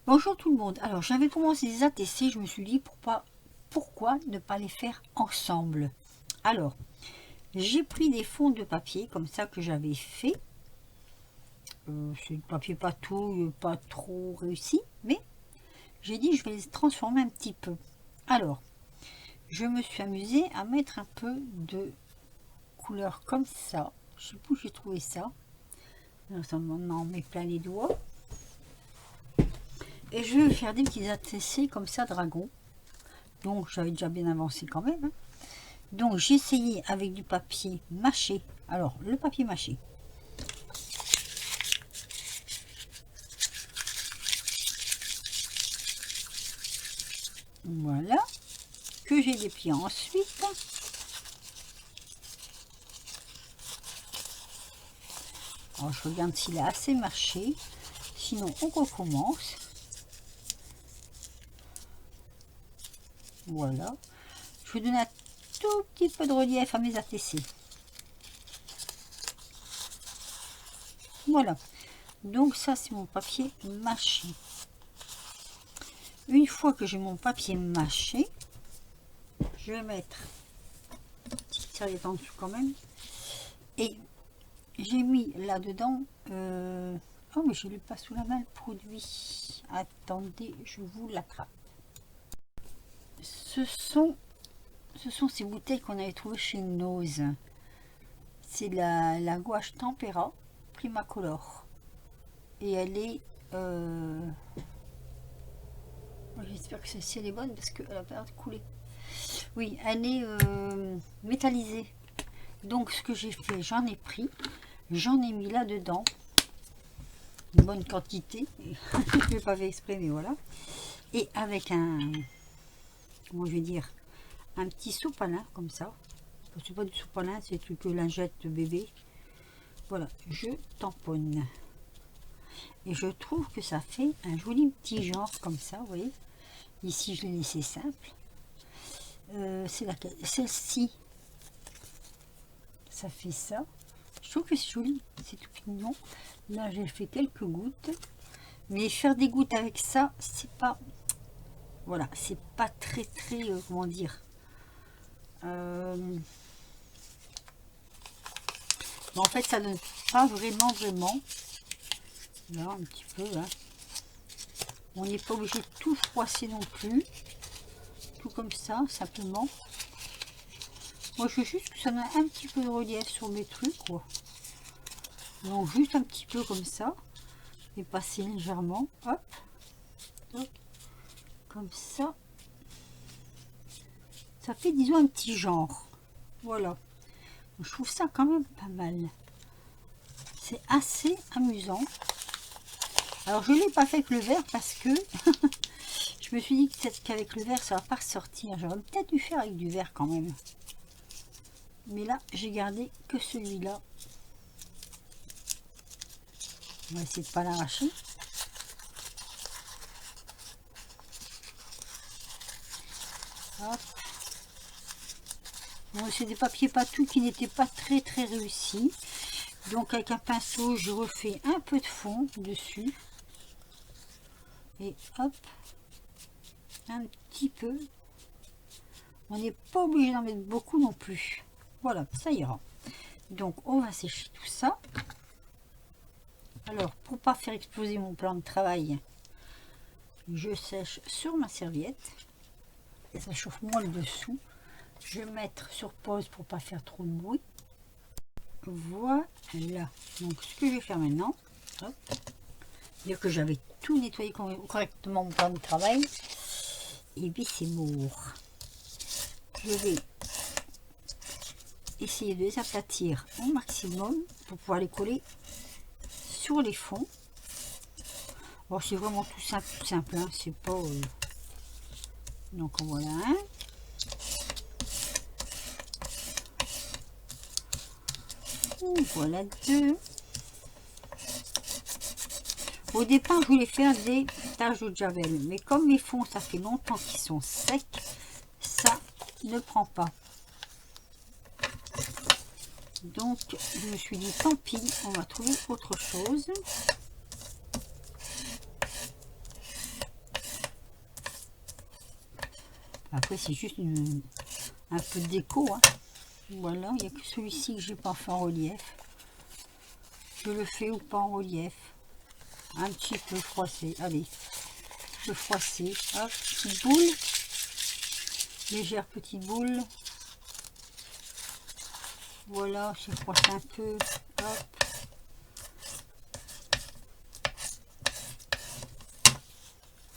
Bonjour tout le monde. Alors j'avais commencé des ATC, je me suis dit pourquoi ne pas les faire ensemble. Alors j'ai pris des fonds de papier comme ça que j'avais fait. C'est du papier patouille, pas trop réussi, mais j'ai dit je vais les transformer un petit peu. Alors je me suis amusée à mettre un peu de couleur comme ça. Je sais plus où j'ai trouvé ça. Alors, ça m'en met plein les doigts. Et je vais faire des petits ATC comme ça, dragon. Donc j'avais déjà bien avancé quand même. Donc j'ai essayé avec du papier mâché. Alors le papier mâché. Voilà. Que j'ai déplié ensuite. Alors je regarde s'il a assez marché. Sinon on recommence. Voilà. Je vais donner un tout petit peu de relief à mes ATC. Voilà. Donc ça c'est mon papier mâché. Une fois que j'ai mon papier mâché, je vais mettre une petite serviette en dessous quand même. Et j'ai mis là-dedans... Oh mais je ne l'ai pas sous la main le produit. Attendez, je vous l'attrape. Ce sont ces bouteilles qu'on avait trouvées chez Nose. C'est la gouache Tempera Primacolor. Et elle est... J'espère que celle-ci elle est bonne parce qu'elle a pas l'air de couler. Oui, elle est métallisée. Donc ce que j'ai fait, j'en ai pris, j'en ai mis là-dedans une bonne quantité. Je ne l'ai pas fait exprès, mais voilà. Et avec un, comment je vais dire, un petit sopalin comme ça. C'est pas du sopalin, c'est que lingette de bébé. Voilà, je tamponne. Et je trouve que ça fait un joli petit genre comme ça, vous voyez. Ici, je l'ai laissé simple. C'est laquelle? Celle-ci. Ça fait ça. Je trouve que c'est joli, c'est tout mignon. Là, j'ai fait quelques gouttes. Mais faire des gouttes avec ça, c'est pas... Voilà, c'est pas très, comment dire... en fait, ça donne pas vraiment. Là, un petit peu, là. On n'est pas obligé de tout froisser non plus. Tout comme ça, simplement. Moi, je veux juste que ça donne un petit peu de relief sur mes trucs, quoi. Donc, juste un petit peu comme ça. Et passer légèrement. Hop. Hop. Comme ça. Ça fait, disons, un petit genre. Voilà. Je trouve ça quand même pas mal. C'est assez amusant. Alors, je ne l'ai pas fait avec le verre parce que je me suis dit que peut-être qu'avec le verre, ça va pas ressortir. J'aurais peut-être dû faire avec du verre quand même. Mais là, j'ai gardé que celui-là. On va essayer de ne pas l'arracher. Hop. Bon, c'est des papiers patous qui n'étaient pas très réussis. Donc avec un pinceau, je refais un peu de fond dessus. Et hop. Un petit peu. On n'est pas obligé d'en mettre beaucoup non plus. Voilà, ça ira. Donc on va sécher tout ça. Alors pour pas faire exploser mon plan de travail, je sèche sur ma serviette. Et ça chauffe moins le dessous. Je vais mettre sur pause pour pas faire trop de bruit. Voilà. Donc ce que je vais faire maintenant, hop, dire que j'avais tout nettoyé correctement mon plan de travail. Et puis c'est bon. Je vais essayer de les aplatir au maximum pour pouvoir les coller sur les fonds. Bon, c'est vraiment tout simple, hein, c'est pas... Donc voilà un. Voilà deux. Au départ, je voulais faire des taches de javel, mais comme mes fonds, ça fait longtemps qu'ils sont secs, ça ne prend pas. Donc, je me suis dit, tant pis, on va trouver autre chose. Après, c'est juste un peu de déco. Hein. Voilà, il n'y a que celui-ci que j'ai pas fait en relief. Je le fais ou pas en relief. Un petit peu froissé. Allez, je froisser. Hop, petite boule. Légère petite boule. Voilà, j'ai froissé un peu. Hop.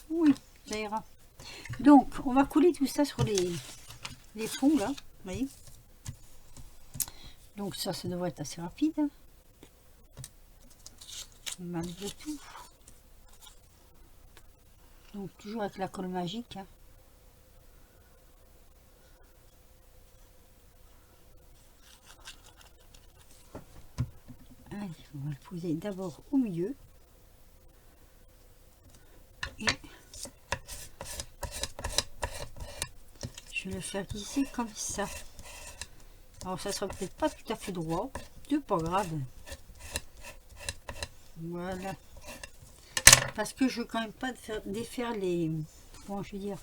Oui, ça ira. Donc, on va coller tout ça sur les fonds, là. Vous voyez. Donc, ça devrait être assez rapide. Malgré tout. Donc, toujours avec la colle magique. Hein. Allez, on va le poser d'abord au milieu. Et je vais le faire glisser comme ça. Alors ça sera peut-être pas tout à fait droit, c'est pas grave. Voilà. Parce que je veux quand même pas défaire les... Comment je veux dire,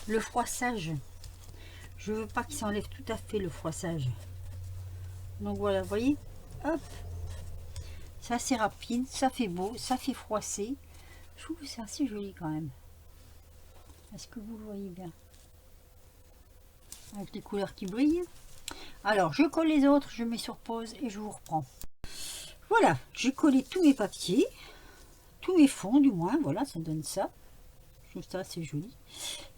le froissage. Je veux pas qu'il s'enlève tout à fait le froissage. Donc voilà, vous voyez. Hop. C'est assez rapide, ça fait beau, ça fait froisser. Je trouve que c'est assez joli quand même. Est-ce que vous le voyez bien? Avec les couleurs qui brillent. Alors, je colle les autres, je mets sur pause et je vous reprends. Voilà, j'ai collé tous mes papiers, tous mes fonds du moins, voilà, ça donne ça. Je trouve ça assez joli.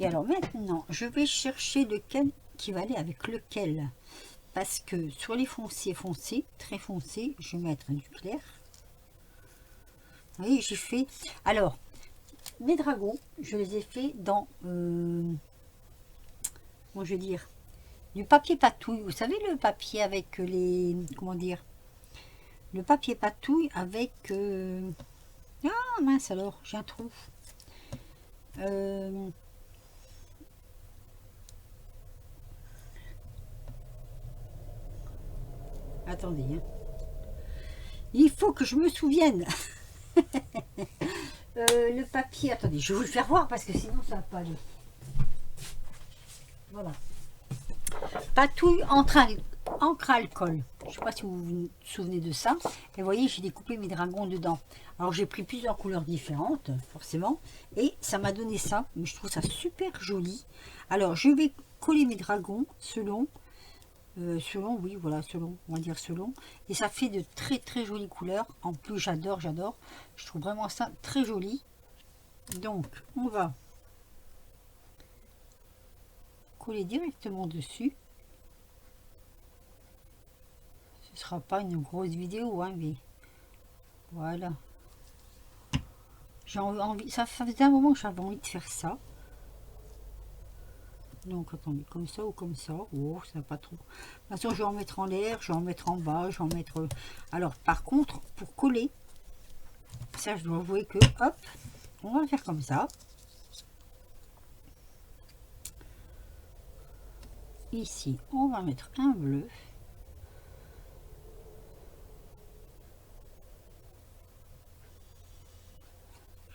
Et alors maintenant, je vais chercher lequel qui va aller avec lequel. Parce que sur les foncés, très foncés, je vais mettre du clair. Vous voyez, j'ai fait... Alors, mes dragons, je les ai fait dans... comment je vais dire, du papier patouille. Vous savez, le papier avec les... Comment dire, le papier patouille avec... Ah mince alors, j'ai un trou. Attendez. Hein. Il faut que je me souvienne. Le papier, attendez, je vais vous le faire voir parce que sinon ça va pas aller. Voilà. Patouille encre alcool. Je ne sais pas si vous vous souvenez de ça. Et vous voyez, j'ai découpé mes dragons dedans. Alors j'ai pris plusieurs couleurs différentes, forcément. Et ça m'a donné ça. Mais je trouve ça super joli. Alors je vais coller mes dragons selon... oui, voilà, selon, on va dire selon. Et ça fait de très très jolies couleurs. En plus, j'adore. Je trouve vraiment ça très joli. Donc, on va coller directement dessus. Ce sera pas une grosse vidéo, hein, mais voilà. J'ai envie, ça faisait un moment que j'avais envie de faire ça. Donc attendez, comme ça ou comme ça. Oh, ça va pas trop. De toute façon, je vais en mettre en l'air, je vais en mettre en bas, je vais en mettre. Alors, par contre, pour coller, ça, je dois avouer que, hop, on va le faire comme ça. Ici, on va mettre un bleu.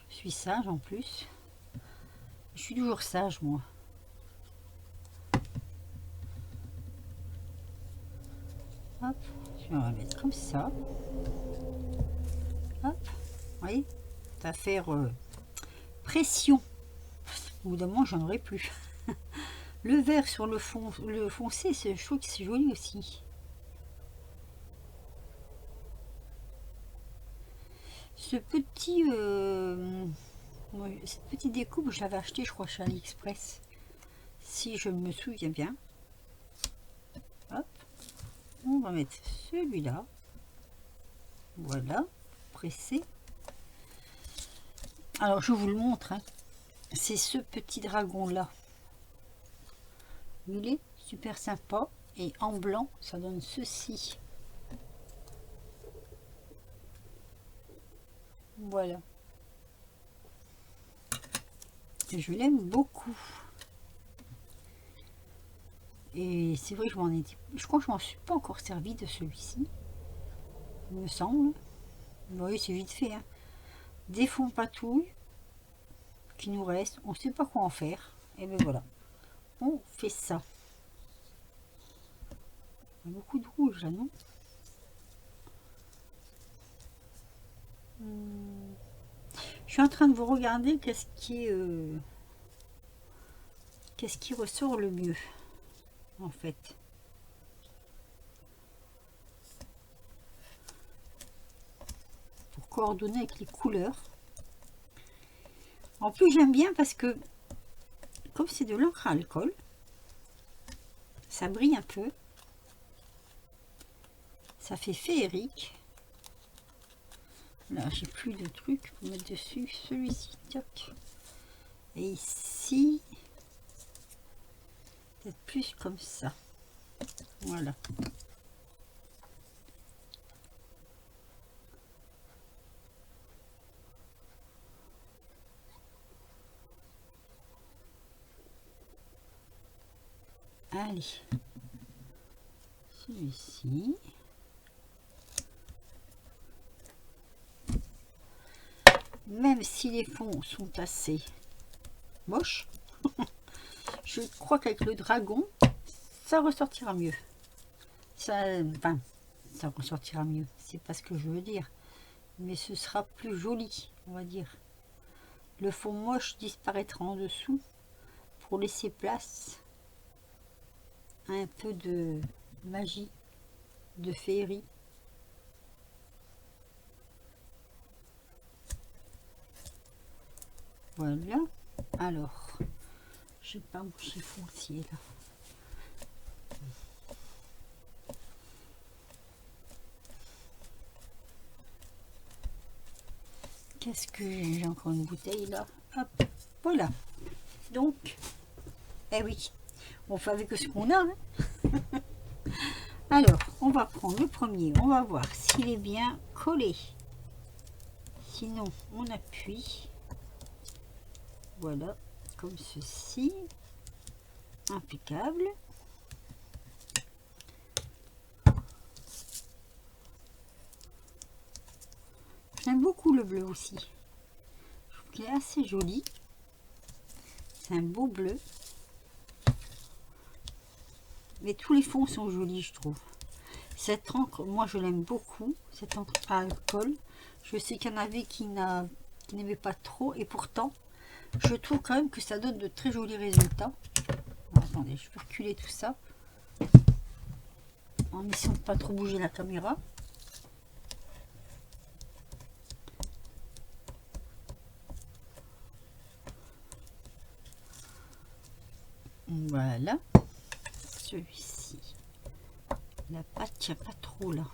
Je suis sage en plus. Je suis toujours sage, moi. Hop, on va mettre comme ça. Hop, vous voyez, ça va faire pression. Au bout d'un moment, j'en aurai plus. Le vert sur le fond, le foncé, je trouve que c'est joli aussi. Ce petit, cette petite découpe, je l'avais acheté, je crois, chez AliExpress, si je me souviens bien. Hop, on va mettre celui-là. Voilà, pressé. Alors, je vous le montre. Hein. C'est ce petit dragon-là. Il est super sympa. Et en blanc, ça donne ceci. Voilà. Et je l'aime beaucoup. Et c'est vrai que je crois que je m'en suis pas encore servi de celui-ci. Il me semble. Vous voyez, c'est vite fait. Hein. Des fonds patouilles qui nous restent. On ne sait pas quoi en faire. Et ben voilà. on fait ça. Il y a beaucoup de rouge là, non? Je suis en train de vous regarder qu'est-ce qui ressort le mieux en fait. Pour coordonner avec les couleurs. En plus j'aime bien parce que comme c'est de l'encre à alcool, ça brille un peu. Ça fait féerique. Là, j'ai plus de trucs pour mettre dessus. Celui-ci, toc. Et ici, peut-être plus comme ça. Voilà. Allez. Celui-ci. Même si les fonds sont assez moches, je crois qu'avec le dragon, ça ressortira mieux. Enfin, ça ressortira mieux. C'est pas ce que je veux dire. Mais ce sera plus joli, on va dire. Le fond moche disparaîtra en dessous pour laisser place à un peu de magie, de féerie. Voilà. Alors, j'ai pas mon chiffoncier là. Qu'est-ce que j'ai encore une bouteille là? Hop, voilà. Donc, eh oui, on fait avec ce qu'on a. Hein. Alors, on va prendre le premier. On va voir s'il est bien collé. Sinon, on appuie. Voilà, comme ceci. Impeccable. J'aime beaucoup le bleu aussi. Je trouve qu'il est assez joli. C'est un beau bleu. Mais tous les fonds sont jolis, je trouve. Cette encre, moi je l'aime beaucoup. Cette encre à alcool. Je sais qu'il y en avait qui n'aimaient pas trop. Et pourtant, je trouve quand même que ça donne de très jolis résultats. Alors, attendez, je vais reculer tout ça. En essayant de ne pas trop bouger la caméra. Voilà. Celui-ci. La pâte, il n'y a pas trop là.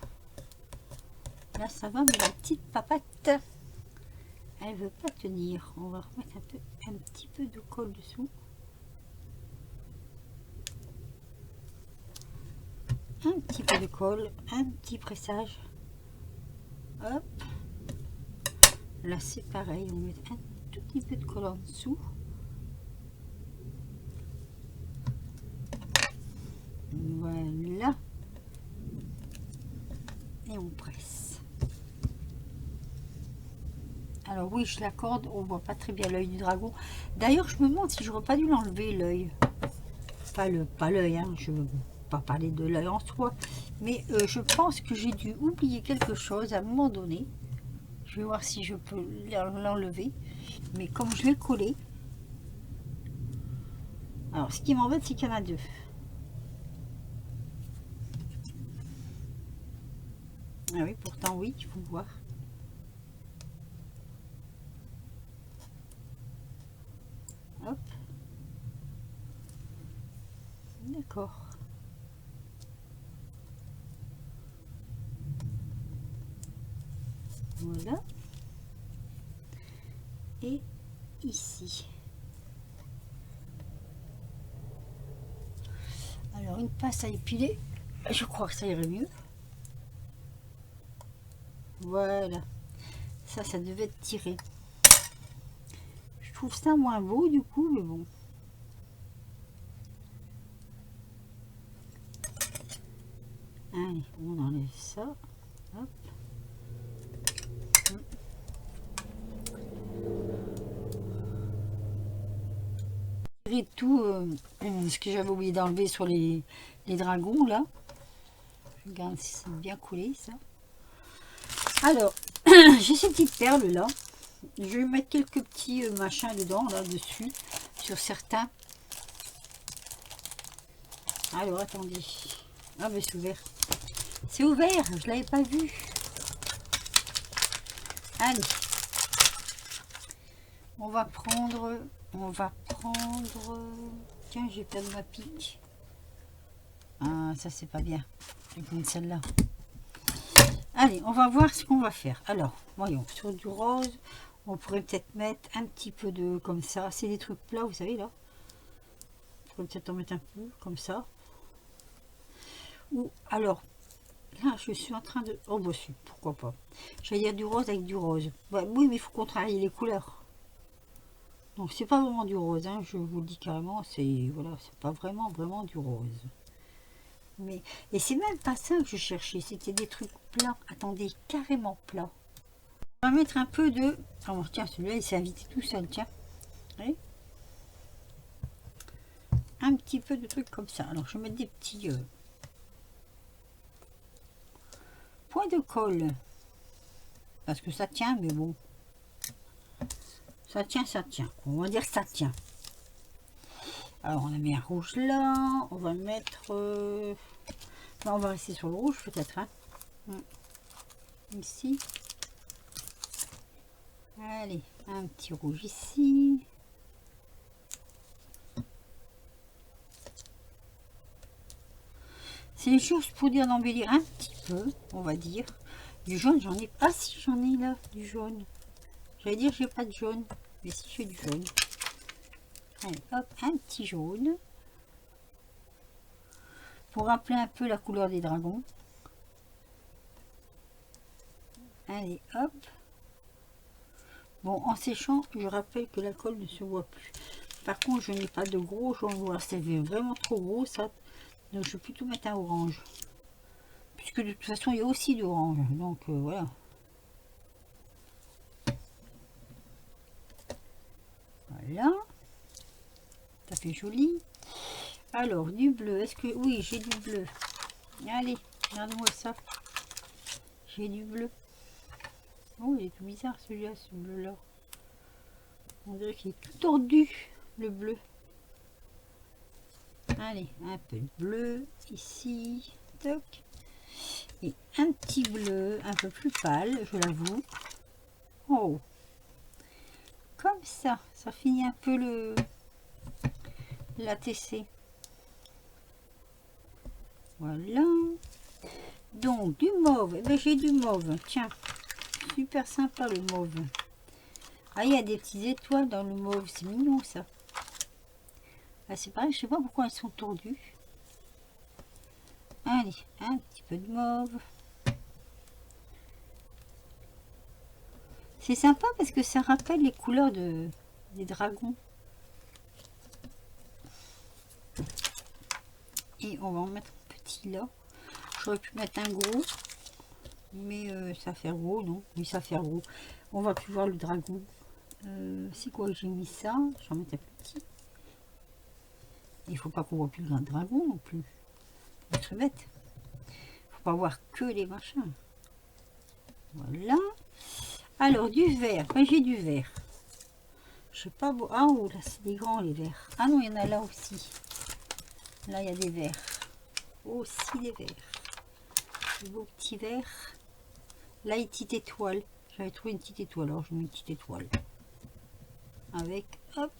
Là, ça va, mais la petite papate, elle veut pas tenir. On va remettre un petit peu de colle dessous. Un petit peu de colle, un petit pressage. Hop. Là, c'est pareil. On met un tout petit peu de colle en dessous. Voilà. Et on presse. Alors oui, je l'accorde, on voit pas très bien l'œil du dragon. D'ailleurs, je me demande si j'aurais pas dû l'enlever, l'œil. Pas l'œil, hein, je veux pas parler de l'œil en soi. Mais je pense que j'ai dû oublier quelque chose à un moment donné. Je vais voir si je peux l'enlever. Mais comme je l'ai collé... Alors, ce qui m'embête, c'est qu'il y en a deux. Ah oui, pourtant, oui, il faut voir. Hop. D'accord. Voilà. Et ici. Alors, une passe à épiler. Je crois que ça irait mieux. Voilà. Ça devait être tiré. Je trouve ça moins beau du coup, mais bon. Allez, on enlève ça. Hop. Tirer tout ce que j'avais oublié d'enlever sur les dragons là. Regarde si c'est bien collé ça. Alors, j'ai ces petites perles là. Je vais mettre quelques petits machins dedans, là, dessus, sur certains. Alors, attendez. Ah, mais c'est ouvert. C'est ouvert, je l'avais pas vu. Allez. On va prendre... Tiens, j'ai perdu ma pique. Ah, ça, c'est pas bien. Je vais prendre celle-là. Allez, on va voir ce qu'on va faire. Alors, voyons, sur du rose, on pourrait peut-être mettre un petit peu de... comme ça. C'est des trucs plats, vous savez, là. On pourrait peut-être en mettre un peu, comme ça. Ou, alors, là, je suis en train de... Oh, bah si, pourquoi pas. J'allais dire du rose avec du rose. Bah, oui, mais il faut contrarier les couleurs. Donc, c'est pas vraiment du rose, hein, je vous le dis carrément. C'est... Voilà, c'est pas vraiment du rose. Mais... Et c'est même pas ça que je cherchais. C'était des trucs plats. Attendez, carrément plats. On va mettre un peu de... Oh, tiens, celui-là, il s'est invité tout seul, tiens. Voyez, un petit peu de trucs comme ça. Alors, je vais mettre des petits points de colle. Parce que ça tient, mais bon. Ça tient, ça tient. On va dire que ça tient. Alors, on a mis un rouge là. On va mettre... ben, on va rester sur le rouge, peut-être. Hein. Ici. Allez, un petit rouge ici. C'est juste pour dire d'embellir un petit peu, on va dire. Du jaune, j'en ai pas. Ah, si, j'en ai là, du jaune. J'allais dire, j'ai pas de jaune. Mais si, j'ai du jaune. Allez, hop, un petit jaune. Pour rappeler un peu la couleur des dragons. Allez, hop. Bon, en séchant, je rappelle que la colle ne se voit plus. Par contre, je n'ai pas de gros jaune noir. C'est vraiment trop gros, ça. Donc, je vais plutôt mettre un orange. Puisque de toute façon, il y a aussi d'orange. Donc, voilà. Voilà. Ça fait joli. Alors, du bleu. Est-ce que... Oui, j'ai du bleu. Allez, regarde-moi ça. J'ai du bleu. Oh, il est tout bizarre celui-là, ce bleu-là. On dirait qu'il est tout tordu, le bleu. Allez, un peu de bleu ici. Toc. Et un petit bleu un peu plus pâle, je l'avoue. Oh, comme ça, ça finit un peu le l'ATC. Voilà. Donc, du mauve. Eh ben, j'ai du mauve. Tiens, super sympa le mauve. Ah, il y a des petites étoiles dans le mauve. C'est mignon, ça. Ah, c'est pareil, je sais pas pourquoi elles sont tordues. Allez, un petit peu de mauve. C'est sympa parce que ça rappelle les couleurs des dragons. Et on va en mettre un petit là. J'aurais pu mettre un gros. Mais ça fait gros, non? Oui, ça fait gros. On va plus voir le dragon. C'est quoi que j'ai mis ça? J'en mets un petit. Il faut pas qu'on voit plus le dragon non plus. On se bête. Faut pas voir que les machins. Voilà. Alors, du vert. Ben, j'ai du vert. Je sais pas. Ah, oh, là, c'est des grands, les verts. Ah non, il y en a là aussi. Là, il y a des verts. Aussi des verts. Des beaux petits verts. Là, une petite étoile. J'avais trouvé une petite étoile. Alors, je mets une petite étoile. Avec, hop,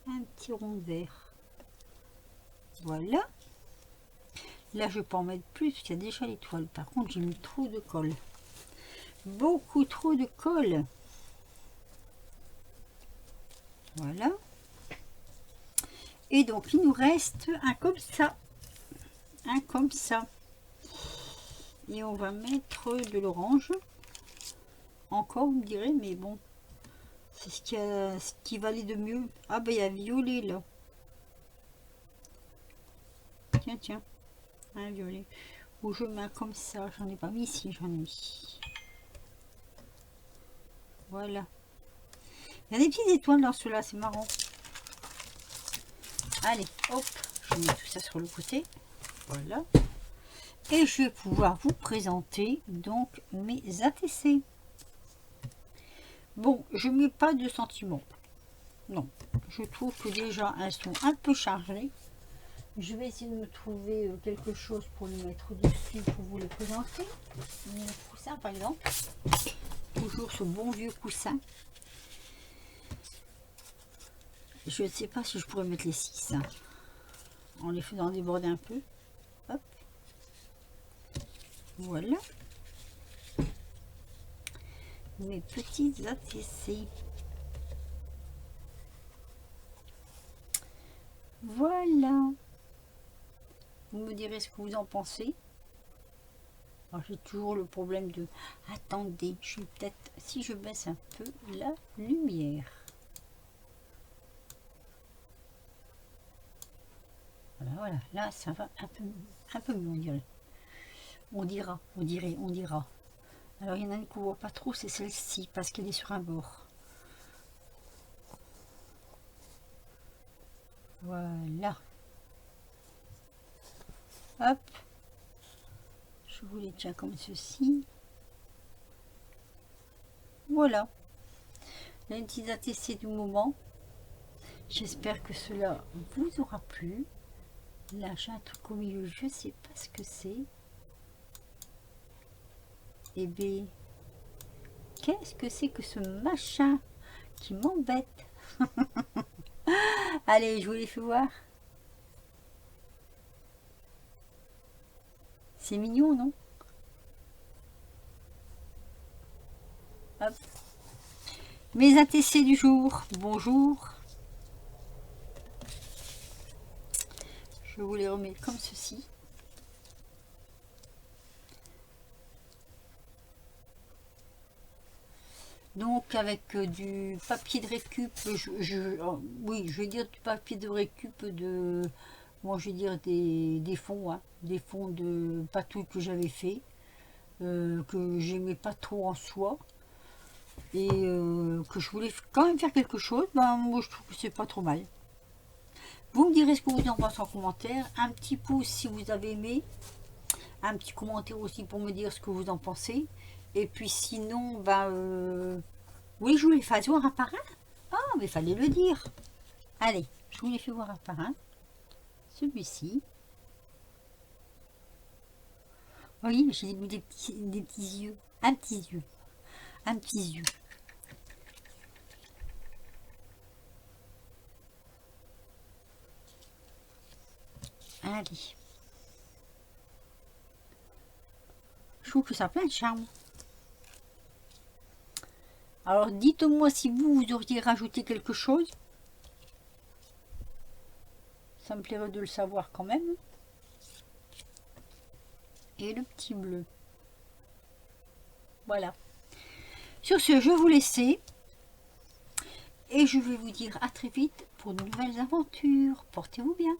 un petit rond vert. Voilà. Là, je peux en mettre plus. Il y a déjà l'étoile. Par contre, j'ai mis trop de colle. Beaucoup trop de colle. Voilà. Et donc, il nous reste un comme ça. Un comme ça. Et on va mettre de l'orange. Encore, vous me direz, mais bon. C'est ce qui valait de mieux. Ah, ben, il y a violet, là. Tiens, tiens. Un violet. Ou je mets comme ça. J'en ai pas mis ici, j'en ai mis. Voilà. Il y a des petites étoiles dans ceux-là, c'est marrant. Allez, hop, je mets tout ça sur le côté. Voilà. Et je vais pouvoir vous présenter donc mes ATC. Bon, je ne mets pas de sentiments. Non, je trouve que déjà elles sont un peu chargées. Je vais essayer de me trouver quelque chose pour les mettre dessus pour vous les présenter. Mon coussin par exemple. Toujours ce bon vieux coussin. Je ne sais pas si je pourrais mettre les 6 hein, en les faisant déborder un peu. Hop. Voilà. Mes petites ATC. Voilà. Vous me direz ce que vous en pensez. J'ai toujours le problème de... Attendez, je vais peut-être... Si je baisse un peu la lumière. Voilà, là ça va un peu mieux on dirait. On dira. Alors il y en a une qu'on voit pas trop, c'est celle-ci, parce qu'elle est sur un bord. Voilà. Hop. Je vous les tiens comme ceci. Voilà. Les petits ATC du moment. J'espère que cela vous aura plu. Là, j'ai un truc au milieu, je sais pas ce que c'est. Eh bien, qu'est-ce que c'est que ce machin qui m'embête? Allez, je vous les fais voir. C'est mignon, non? Hop. Mes ATC du jour. Bonjour. Je vous les remets comme ceci. Donc avec du papier de récup, oui, je vais dire du papier de récup de, moi je vais dire des fonds, hein, des fonds de patouille que j'avais fait, que j'aimais pas trop en soi, et que je voulais quand même faire quelque chose. Ben moi je trouve que c'est pas trop mal. Vous me direz ce que vous en pensez en commentaire, un petit pouce si vous avez aimé, un petit commentaire aussi pour me dire ce que vous en pensez. Et puis sinon, oui, je vous les fais voir un par un. Ah, mais fallait le dire. Allez, je vous les fais voir un par un. Celui-ci. Oui, j'ai des petits yeux. Un petit yeux. Un petit yeux. Allez. Je trouve que ça a plein de charme. Alors dites-moi si vous auriez rajouté quelque chose. Ça me plairait de le savoir quand même. Et le petit bleu. Voilà. Sur ce, je vais vous laisser. Et je vais vous dire à très vite pour de nouvelles aventures. Portez-vous bien.